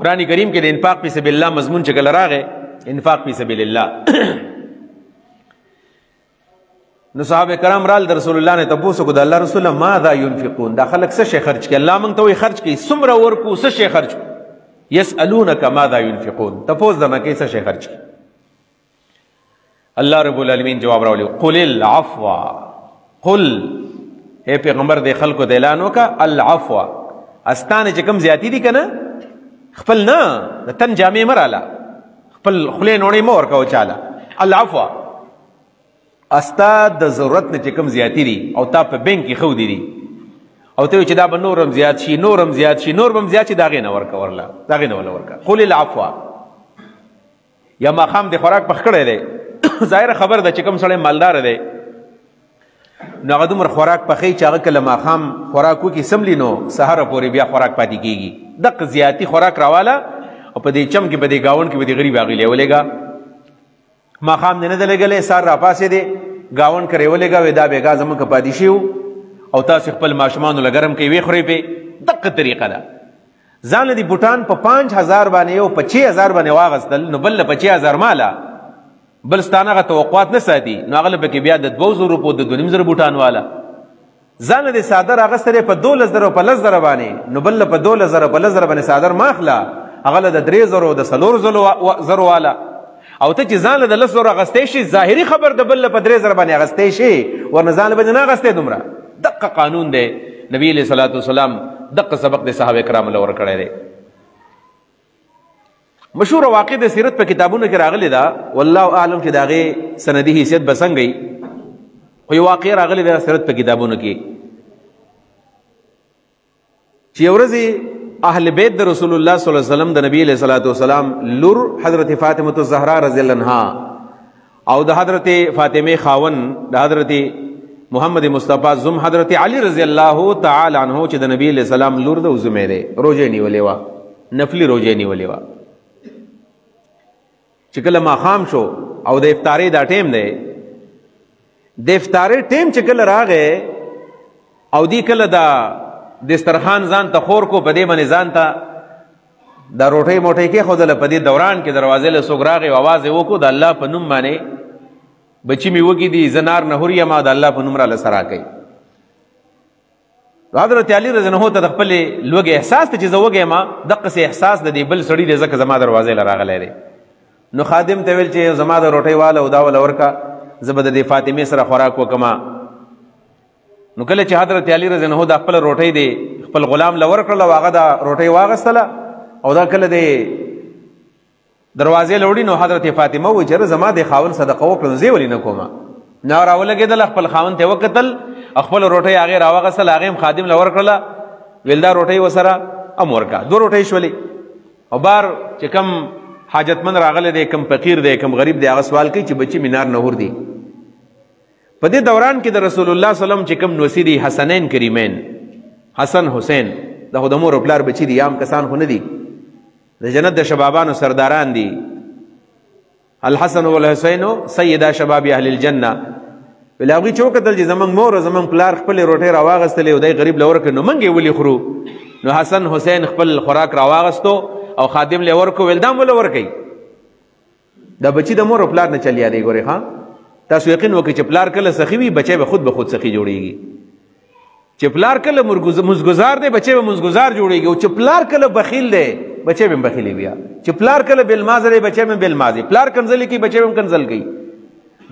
قرآن کریم کې د انفاق فی سبیل الله مضمون چې کله راغی انفاق فی سبیل الله نو صحابه کرام رال د رسول الله نه تاسو کو د الله رسول ماذا ينفقون دا خلک څه شي خرج کوي الله مونږ ته وي خرج کوي څومره ورکو څه شي خرج يسالونك ماذا ينفقون تاسو دمه کې څه شي خرج کوي الله رب العالمین جواب راولي قل العفو قل اے پیغمبر د خلکو د اعلان وکا العفو استانه چې کوم زیاتی دي کنه خپل نه د تن جامې مراله خپل خلې نوړې مور کو چاله العفو استاد د ضرورت نه چې کوم زیاتی دي او تا په بینک کې خو دي او ته چې دا به نورم زیات شي نورم زیات شي نورم زیات شي داغه نه ورکا ورلا داغه نه ولا ورکا قل العفو یا ما خام د خوراک پخ کړه دی ظاهر خبر ده چې کوم سړی مالدار دی نو هغه دومره خوراک پخې چې هغه کله ماښام خوراک وکړي سملی نو سهار پورې بیا خوراک پاتې کېږي دقه زیاتي خوراک راواله او په دې چم کې په دې ګاون کې په دې غریب هغې لیولېږه ماښام دې نه ده لګلی سهار راپاسې دی ګاون کرې ولېږه وې دا بېګا زموږ که پاتې شي او تاسو خپل ماشومانو له ګرم کوي ویې خورئ پې دقه طریقه ده ځان له دې بوټان په 5000 باندې او په 6000 باندې واغستل نو بل له په 6000 ماله بل ستانه هغه توقعات نه ساتي نو هغه پکې بیا د 2000 روپو د 2500 بوټان والا ځان دې صادر اغستره په 12000 په 10000 باندې نو بل په 12000 په 10000 باندې صادر ماخلا هغه د 3000 د 4000 والا او ته چې ځان د 10000 اغستې شي ظاهري خبر د بل په 3000 باندې اغستې شي ورنه ځان باندې نه اغستې دومره دقه قانون دی نبی علیہ الصلوۃ والسلام دقه سبق د صحابه کرام له ور کړی دی مشهور واقع د سیرت په کتابونو کې راغلی دا والله اعلم چې داغه سندي حیثیت بسنګي خو یو واقع راغلی دا سیرت په کتابونو کې چې ورځي اهل بیت د رسول الله صلی الله علیه وسلم د نبی علیہ الصلوۃ والسلام لور حضرت فاطمه الزهرا رضی الله عنها او د حضرت فاطمه خاون د حضرت محمد مصطفی زم حضرت علی رضی الله تعالی عنہ چې د نبی علیہ السلام لور د زمه ده روزه نیولې وا نفلی روزه نیولې وا چې کله ما خام شو او د افطاری دا ټیم دی د افطاری ټیم چې کله راغې او دی کله دا دسترخوان ځان ته خور کو په دې باندې ځان ته دا روټۍ موټۍ کې خودله په دې دوران کې دروازې له څوک راغی او آواز یې وکړو د الله په نوم باندې بچی مې وږي دي زنار نه هوري ما د الله په نوم راله سره کوي حضرت علی رضی الله عنه ته خپل لوګي احساس ته چې زه وږی ما دقه احساس د دې بل سړي د ځکه زما دروازې له راغلی دی نو خادم ته ویل چې زما د روټۍ والا او دا ولا ورکا زه به د فاطمه سره خوراک وکما نو کله چې حضرت علی رضی الله عنه د خپل روټۍ دی خپل غلام لور کړل واغه دا روټۍ واغستله او دا کله دی دروازې لوړی نو حضرت فاطمه و چې زما د خاون صدقه وکړم زه ولې نه کومه نو راولګېدل خپل خاون ته وکتل خپل روټۍ هغه راوغستل هغه خادم لور کړل ویل دا روټۍ وسره امور کا دو روټۍ شولې او بار چې کم حاجتمن راغله دی کم فقیر دی کم غریب دی هغه سوال کوي چې بچی مینار نهور دی په دې دوران کې د رسول الله صلی الله علیه وسلم چې کم نوسی دی حسنین کریمین حسن حسین دا د مور او پلار بچی دی عام کسان خو نه دي د جنت د شبابانو سرداران دي الحسن والحسین سیدا شباب اهل الجنه بلاغي چوکتل چې زمنګ مور زمنګ پلار خپل روټي راواغستلې او دای غریب لور ک نو منګي ولي خرو نو حسن حسین خپل خوراک راواغستو او خادم له ورکو ولدام ول ورکی دا بچی د مور او پلار نه چلیا دی ګوري ها تاسو یقین وکړئ چې پلار کله سخی وي بچي به خود سخی جوړیږي چې پلار کله مزګزار دی بچي به مزګزار جوړیږي او چې پلار کله بخیل دی بچي به بخیل بیا چې پلار کله بالماز دی بچي به بالماز پلار کنزلی کی بچي به کنزل کی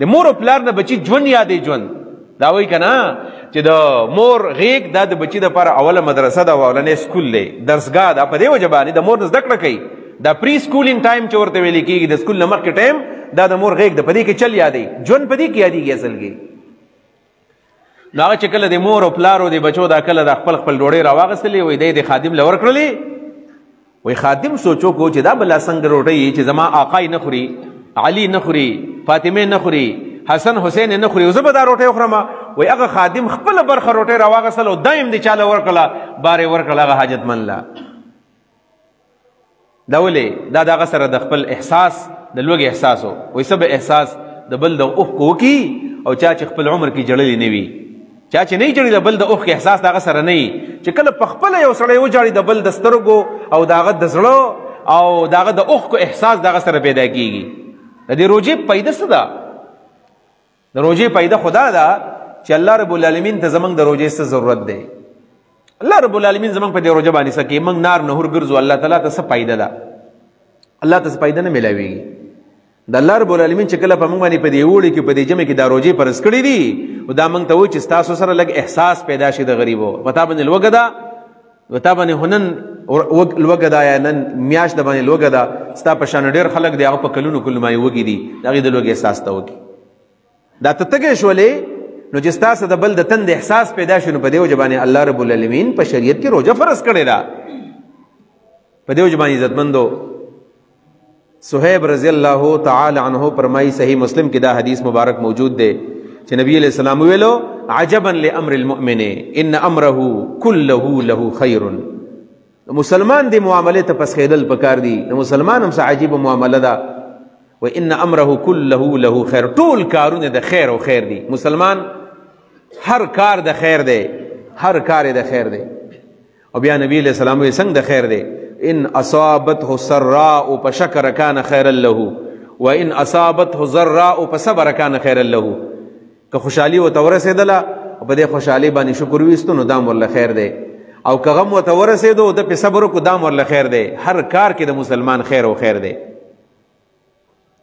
د مور او پلار نه بچی ژوند یادې ژوند دا وایي کنه چې د مور غیږ دا د بچی د لپاره اوله مدرسه ده او اولنې سکول دی درسګاه ده په دې وجه باندې د مور زده کړه کوي دا پری سکولینګ ټایم چې ورته ویل کېږي د سکول نه مخکې ټایم دا د مور غیږ ده په دې کې چل یادې ژوند په دې کې یادېږي اصل کې نو هغه چې کله د مور او پلار او د بچو دا کله د خپل ډوډۍ راواغستلې وایي دی د خادم له ورکړلې وایي خادم سوچو کو چې دا بلا څنګه روټۍ چې زما آقای نه خوري علي نه خوري فاطمه نه خوري حسن حسین نه خوري زه به دا روټۍ خورم وایي هغه خادم خپله برخه روټۍ راواغستل او دایم د چاله ورکړله بارې ورکړله هغه حاجتمند له دا ولې دا دغه سره د خپل احساس د لوږې احساس و وایي څه به احساس د بل د اوښکو وکړي او چا چې خپل عمر کې جړلې نه وي چا چې نه جړي د بل د اوښکې احساس دغه سره نه وي چې کله په خپله یو سړی وجاړي د بل د سترګو او د هغه د زړه او داغه د اوخ کو احساس داغه سره پیدا کیږي. د دې روزې پیدا څه ده؟ د روزې پیدا خدا ده چې الله رب العالمین ته زمنګ د روزې څه ضرورت دی. الله رب العالمین زمنګ په دې روزه باندې سکه موږ نار نهور ګرځو، الله تعالی ته څه پیدا ده؟ الله ته څه پیدا نه ملاويږي. د الله رب العالمین چې کله په موږ باندې په دې وړي کې په دې جمع کې د روزې پرس کړې دي او دا موږ ته و چې تاسو سره لګ احساس پیدا شي د غریبو وتا باندې لوګدا وتا باندې هنن لوګدا یا نن میاش د باندې لوګدا ستا په شان ډېر خلک دی هغه په کلونو کلمای وګي دي دغه د لوګي احساس ته وګي دا ته تګې شولې نو چې تاسو د بل د تند احساس پیدا شونه په دې وجبانه الله رب العالمین په شریعت کې روزه فرض کړی دا په دې وجبانه عزتمندو صہیب رضی اللہ تعالی عنہ فرمائی صحیح مسلم کی دا حدیث مبارک موجود دے کہ نبی علیہ السلام ویلو عجبا لامر المؤمن ان امره كله له خیر. مسلمان دی معاملے ته پس خیدل پکار دی مسلمان هم سا عجیب معاملہ دا و ان امره كله له خیر ټول کارونه د خیر او خیر دی. مسلمان هر کار د خیر دی هر کار د خیر دی. او بیا نبی علیہ السلام وی څنګه د خیر دی ان اصابته سراء فشكر كان خيرا له وان اصابته ضراء فصبر كان خيرا له. که خوشحالی و تورسیدله او په دې خوشحالی باندې شکر ویستو نو دام ورله خیر دی او که غم و تورسیدو د په صبر کو دام ورله خیر دی. هر کار کې د مسلمان خیر او خیر دی.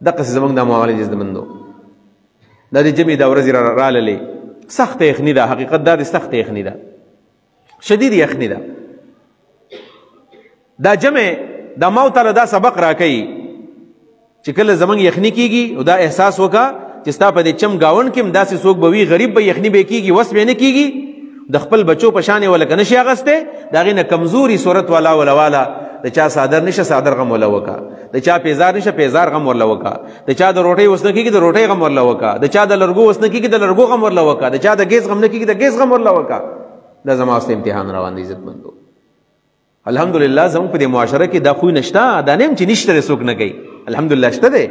دغه زمونږ د معاملې جزمندو د دې جمعې د ورځې راللې سخت یخني ده. حقیقت دا د سخت یخني ده شدید یخني ده. دا جمع دا موت تعالی دا سبق راکئی چې کله زمنګ یخنی کیږي او دا احساس وکا چې ستا په دې چم گاون کې داسې څوک بوي غریب به یخنی به کیږي وس به نه کیږي د خپل بچو په شان ولا کنه شي اغسته دا غینه کمزوري صورت والا ولا د چا صادر نشه صادر غم ولا وکا د چا پیزار نشه پیزار غم ولا وکا د چا د روټي وسنه کیږي د روټي غم ولا وکا د چا د لرګو وسنه کیږي د لرګو غم ولا وکا د چا د ګیس غم نه کیږي د ګیس غم ولا وکا. دا زما واست امتحان روان دي عزت مندو. الحمدلله زموږ په دې معاشره کې دا خو نشته دا نیم چې نشته څوک نه کوي الحمدلله شته دی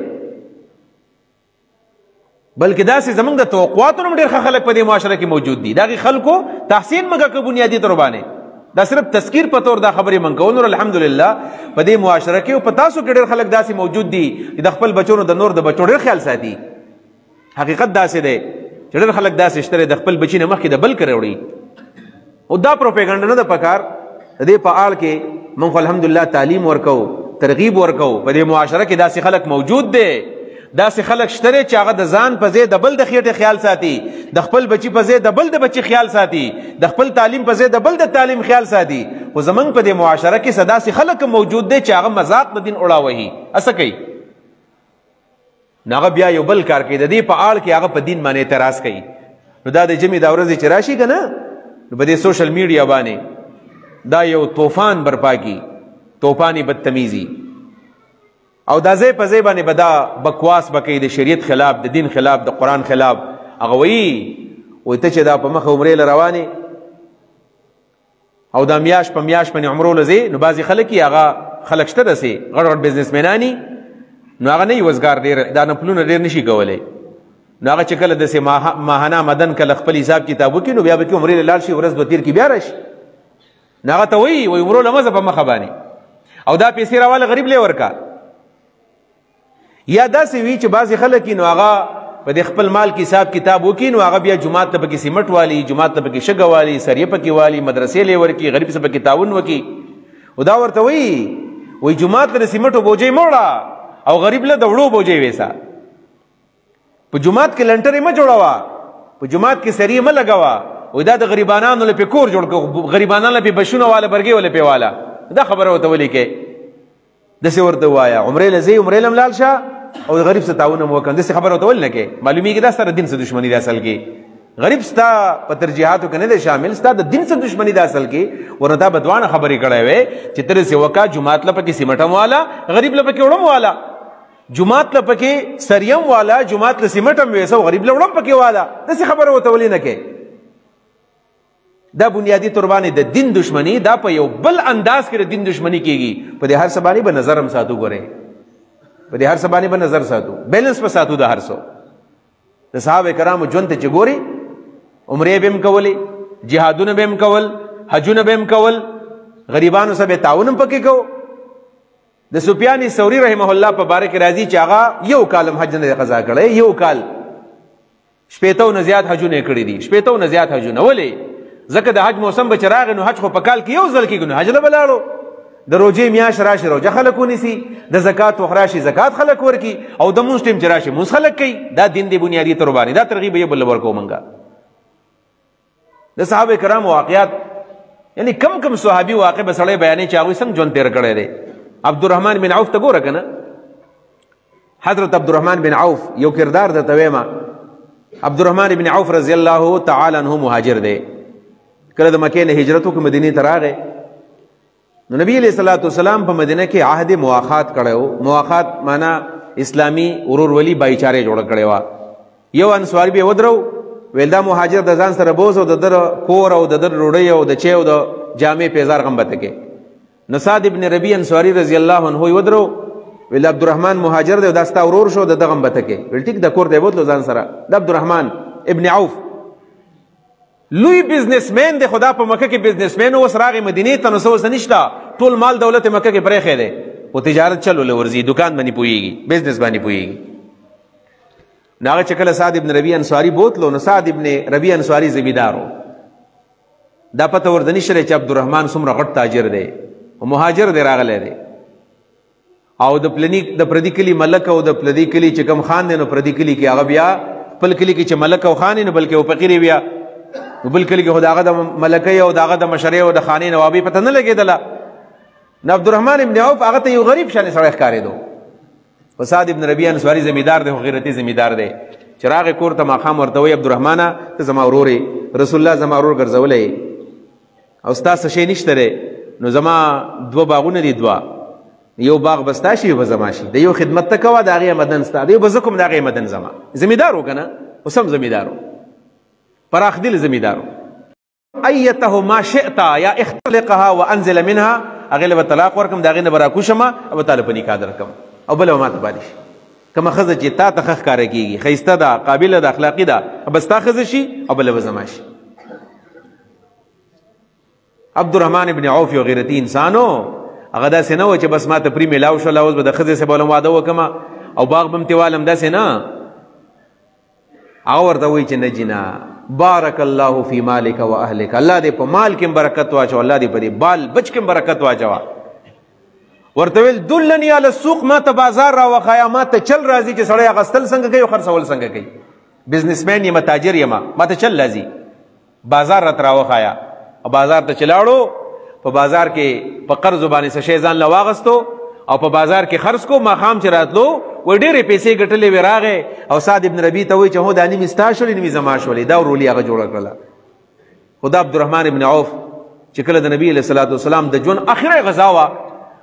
بلکې داسې زموږ د توقعاتو ډېر خلک په دې معاشره کې موجود دي. دغه خلکو تحسین مګه که بنیادی تور باندې دا صرف تذکیر په تور دا خبرې من کوو. نور الحمدلله په دې معاشره کې او په تاسو کې ډېر خلک داسې موجود دي چې د خپل بچو د نور د بچو ډېر خیال ساتي. حقیقت داسې دی چې ډېر خلک داسې شته د خپل بچی نه مخکې د بل کړی وړي او دا پروپاګاندا نه د پکار دې په آل کې موږ الحمدلله تعلیم ورکو ترغیب ورکو. په دې معاشره کې داسې خلک موجود دي داسې خلک شته چې هغه د ځان په ځای د بل د خېټې خیال ساتي د خپل بچی په ځای د بل د بچی خیال ساتي د خپل تعلیم په ځای د بل د تعلیم خیال ساتي. خو زمونږ په دې معاشره کې داسې خلک موجود دي چې هغه مذاق د دین اړاوهي اسه کوي ناغه بیا یو بل کار کوي د دې په آل کې هغه په دین باندې اعتراض کوي. نو دا د جمعې د ورځې چې راشي که نه نو په دې سوشل میډیا باندې دا یو طوفان برپا کی طوفانی بدتمیزی او دا ځای په ځای باندې به دا بکواس بکوي د شریعت خلاف د دین خلاف د قرآن خلاف. هغه وایي ته چې دا په مخه عمرې له روانې او دا میاش په میاش باندې عمرو له ځې نو بعضې خلک یې هغه خلک شته داسې غټ غټ بزنسمینان نو هغه نه وي وزګار ډېر دا نفلونه ډېر نشي کولی نو هغه چې کله داسې ماهانه مدن کله خپل حساب کتاب وکړي نو بیا به کې عمرې له لاړ شي ورځ دوه تیر کې بیا راشي نو هغه ته وایي عمرو له مزه په مخه باندې او دا پیسې راواله غریب لی ورکا. یا داسې وي چې بعضې خلک نو هغه په دې خپل مال کې حساب کتاب وکړي نو هغه بیا جومات ته پکې سیمټ والي جومات ته پکې شګه والي سریه پکې والي مدرسې لی ورکړي غریب سره پکې تعاون وکړي او دا ورته وایي جومات ته د سیمټو بوجۍ مه وړه او غریب له د وړو بوجۍ ویسه. په جومات کې لنټرې مه جوړوه په جومات کې سریه مه لګوه دا د غریبانانو له پې کور جوړ کړو غریبانانو له پې بشونه واله برګې وله پې واله دا خبره ورته ولیکې داسې ورته ووایه عمرې له ځې عمرې له لاړ شه او د غریب سره تعاون هم وکړه داسې خبره ورته ولې نه کې معلومیږي دا سره دین سره دشمني ده اصل کې غریب ستا په ترجیحاتو کې نه دی شامل ستا د دین سره دشمني ده اصل کې ورنه دا به دواړه خبرې کړی وې چې ته داسې وکړه جومات له پکې سیمټ هم واله غریب له پکې وړم واله جومات له پکې سریم واله جومات له سیمټ هم ویسه غریب له وړم پکې واله داسې خبره ورته ولې نه کې. دا بنیادی طور باندې د دین دشمنی دا په یو بل انداز کې د دین دشمنی کیږي. په دې هر څه باندې به نظر هم ساتو ګورئ په دې هر څه باندې به نظر ساتو بیلنس په ساتو د هر څه د صحابه کرامو ژوند ته چې ګوري عمرې به هم کولې جهادونه به هم کول حجونه به هم کول غریبانو سره به تعاون هم پکې کو د سفیان ثوری رحمه الله په باره کې راځي چې هغه یو کال حج نه قضا کړی، یو کال 80 نه زیات حجونه کړي دي، 80 نه زیات حجونه. ولې؟ ځکه د حج موسم به چې راغی نو حج خو په کال کې یو ځل کېږي، نو حج له به لاړو. د روژې میاشت راشي روژه خلک ونیسي، د زکات وخت راشي زکات خلک ورکي، او د مونځ ټیم چې راشي مونځ خلک کوي. دا دین دی بنیادي طور باندې، دا ترغیب یې بل ورکو منګه. د صحابه کرامو واقعات، یعنی کم صحابي واقع به سړی بیانې چې هغوی څنګه ژوند تېر کړی دی. عبدالرحمن بن عوف ته ګوره که نه، حضرت عبدالرحمن بن عوف یو کردار درته ویمه. عبدالرحمن بن عوف رضی الله تعالی عنه مهاجر دی. کله د مکې نه هجرت وکړ مدینې ته راغی، نو نبی علیہ الصلوۃ والسلام په مدینه کې عهد مواخات کړو. مواخات معنا اسلامی ورورولي بایچاره جوړ کړی و. یو انصاری به ودرو، ویل دا مهاجر د ځان سره بوز او د در کور او د در روړی او د چي او د جامې پیزار غم بته کې. نو سعد ابن ربیع انصاری رضی الله عنه ودرو، ویل عبدالرحمن مهاجر دی، دا ستا ورور شو، د غم بته کې. ویل ټیک د کور دی بوتلو ځان سره. د عبدالرحمن ابن عوف لوی بزنسمین دی، خدا په مکه کې بزنسمین اوس راغی مدینې ته، نو څه اوس نشته، ټول مال دولت مکه کې پرېښی دی، خو تجارت چلولی ورځي، دکان باندې پوهېږي، بزنس باندې پوهېږي. نو هغه چې کله سعد ابن ربیع انصاري بوتلو، نو سعد ابن ربیع انصاري زمیندار و. دا پته ورته نشته چې عبدالرحمن څومره غټ تاجر دی او مهاجر دی راغلی دی، او د پردي کلي ملک او د پردي کلي چې کوم خان دی، نو پردي کلي کې هغه بیا خپل کلي کې چې ملک او خان نو بلکې و فقیر بیا نو بل کلي کې خو د هغه د ملکۍ او د هغه د مشرۍ او د خانې نوابۍ پته نه لګېدله. نو عبدالرحمن ابن عوف هغه ته یو غریب شانې سړی ښکارېدو. په سعد ابن ربیع انصاري زمیندار دی، خو غیرتي زمیندار دی. چې راغی کور ته ماښام ورته وایي عبدالرحمنه ته زما ورور یې، رسول الله زما ورور ګرځولی او ستا څه شی نشته دی، نو زما 2 باغونه دي، 2 یو باغ به ستا شي یو به زما شي، د یو خدمت ته کوه د هغې مدن ستا، د یو به زه کوم د هغې مدن زما. زمیندار و که نه، اوس هم زمیندار و، پراخ دل زمیندار و. ایته ما شئت یا اختلقها وانزل منها، هغې له به طلاق ورکم، د هغې نه به راکوشمه او به تاله په نکاح درکم، او بله به ما ته پاتې شي. کومه ښځه چې تا ته ښه ښکاره کېږي، ښایسته ده، قابله ده، اخلاقي ده، به ستا ښځه شي او بله به زما شي. عبدالرحمن ابن عوف یو غیرتي انسان و. هغه داسې نه و چې بس ما ته پرې میلاو شوله، اوس به د ښځې سره به واده وکړم او باغ به م ترې والم، داسې نه. هغه ورته وایي چې نه جینه، بارک الله فی مالک و اهلک، الله دې په مال کې برکت واچو، الله دې په دې بال بچ کې برکت واچوه. ورته ویل دلنی علی السوق، ما ته بازار راوښایه، ما ته چل راځي چې سړی اخیستل څنګه کوي او خرڅول څنګه کوي. بزنسمین یم، تاجر یم، ما ته چل راځي، بازار راته راوښایه. او بازار ته چې لاړو، په بازار کې په قرض باندې څه شی ځان له واغستو او په بازار کې خرڅ کو. ماښام چې راتلو وایي ډېرې پیسې ګټلې وې، راغی او سعد ابن ربیع ته وایي چې هو دا نیمې ستا شولې نیمې زما شولې، دا ورولي هغه جوړه کړله. خو دا عبدالرحمن ابن عوف چې کله د نبي علیه صلات وسلام د ژوند اخره غزا وه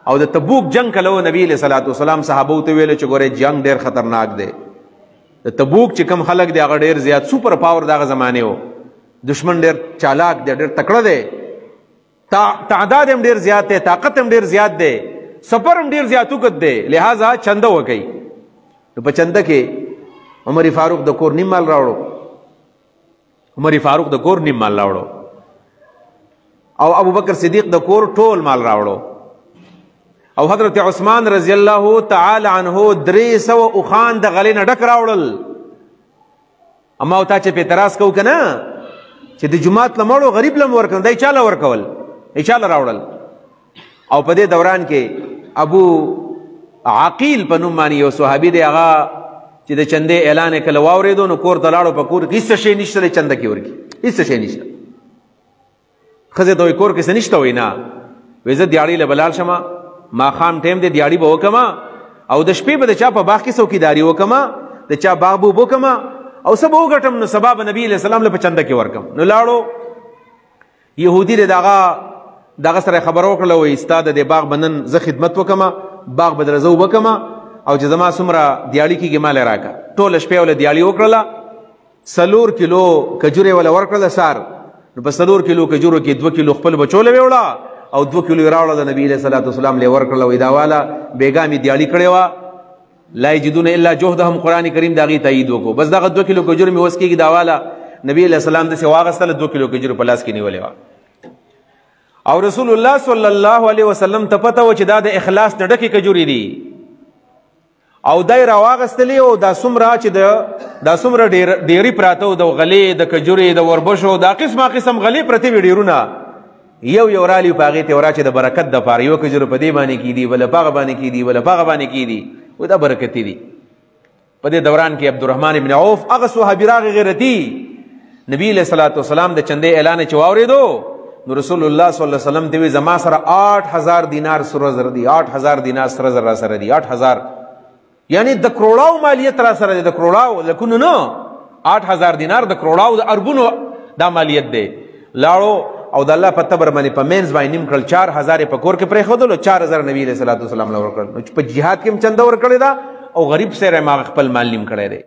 او د تبوک جنگ کله و، نبي علیه صلات وسلام صحابو ته ویلو چې ګورئ جنگ ډېر خطرناک دی. د تبوک چې کوم خلک دی هغه ډېر زیات سوپر پاور د هغه زمانې و، دشمن ډېر چالاک دی، ډېر تکړه دی، تعداد هم ډېر زیات دی، طاقت هم ډېر زیات دی، سفر هم ډېر زیات اوږد دی، لہذا چنده وکئ. نو په چنده کې عمر فاروق د کور نیم مال راوړو، عمر فاروق د کور نیم مال راوړو، او ابو بکر صدیق د کور ټول مال راوړو، او حضرت عثمان رضی الله تعالی عنه 300 اوخان د غلې نه ډک راوړل. اما او تا چې په اعتراض کو که نه چې د جومات له مړو غریب له م ورکړل، دی چاله ورکول، چاله راوړل. او په دې دوران کې ابو عقیل په نوم باندې یو صحابي دی، هغه چې د چندې اعلان یې کله واورېدو نو کور ته لاړو، په کور کې هېڅ شی نشته دی چنده کې ورکړي، هېڅ شی نشته. ښځې ته وایي کور کې څه نشته، وایي نه، وایي زه دیاړۍ له به لاړ شمه، ماښام ټایم دی دیاړي به وکړمه او د شپې به د چا په باغ کې څوکیداري وکړمه، د چا باغ به اوبه کړمه او څه به وګټم، نو سبا به نبي علیه السلام له په چنده کې ورکړم. نو لاړو، یهودي دی دغه سره خبره وکړله، وایي ستا د دې باغ به نن زه خدمت وکړمه، باغ به در زه اوبه کړمه او چې زما څومره دیاړي کېږي ما له راکړه. ټوله شپې وله دیاړي وکړله، 4 کیلو کجورې وله ورکړله سار. نو په 4 کیلو کجورو کې 2 کیلو خپل بچو له ویوړه او 2 کیلو یې راوړه د نبي علیه صلات وسلام له ورکړله. وایي دا واله بېګا مې دیاړي کړې وه، لا یجدون الا جهدهم، قرآن کریم د هغې تایید وکړو، بس دغه 2 کیلو کجور مې وس کېږي. دا واله نبي علیه السلام داسې واغستله، 2 کیلو کجور په لاس کې نیولې وه. او رسول الله صلی الله علیه وسلم ته پته و چې دا د اخلاص نه ډکې کجوري دي او دای راواغستلې او دا څومره چې دا څومره ډېرې پراته د غلې د کجوري د وربشو دا قسمه قسم غلې پرتې وي ډېرونه یو رالي په هغې ته ورا چې د برکت دپاره یوه کجوره په دې باندې کېدي بله په هغه باندې کېدي بله په هغه باندې کېدي و دا برکتي دي. په دې دوران کې عبدالرحمن ابن عوف هغه صحابي راغی غیرتي نبی علیه صلات وسلام د چندې اعلان چې واورېدو نو رسول الله صلی الله علیه وسلم ته وی زما سره 8000 دینار سره زر دي 8000 دینار سره زر را سره دي 8000 یعنی د کروڑاو مالیت را سره دي د کروڑاو لکونو نو 8000 دینار د کروڑاو د اربونو دا مالیت دی. لاړو او د الله په تبر باندې په مینز باندې نیم کړل 4000 په کور کې پرېښودلو 4000 نبی علیه صلات وسلام له ورکړل. په جهاد کې هم چنده ورکړې ده او غریب سره ما خپل مال نیم کړی دی.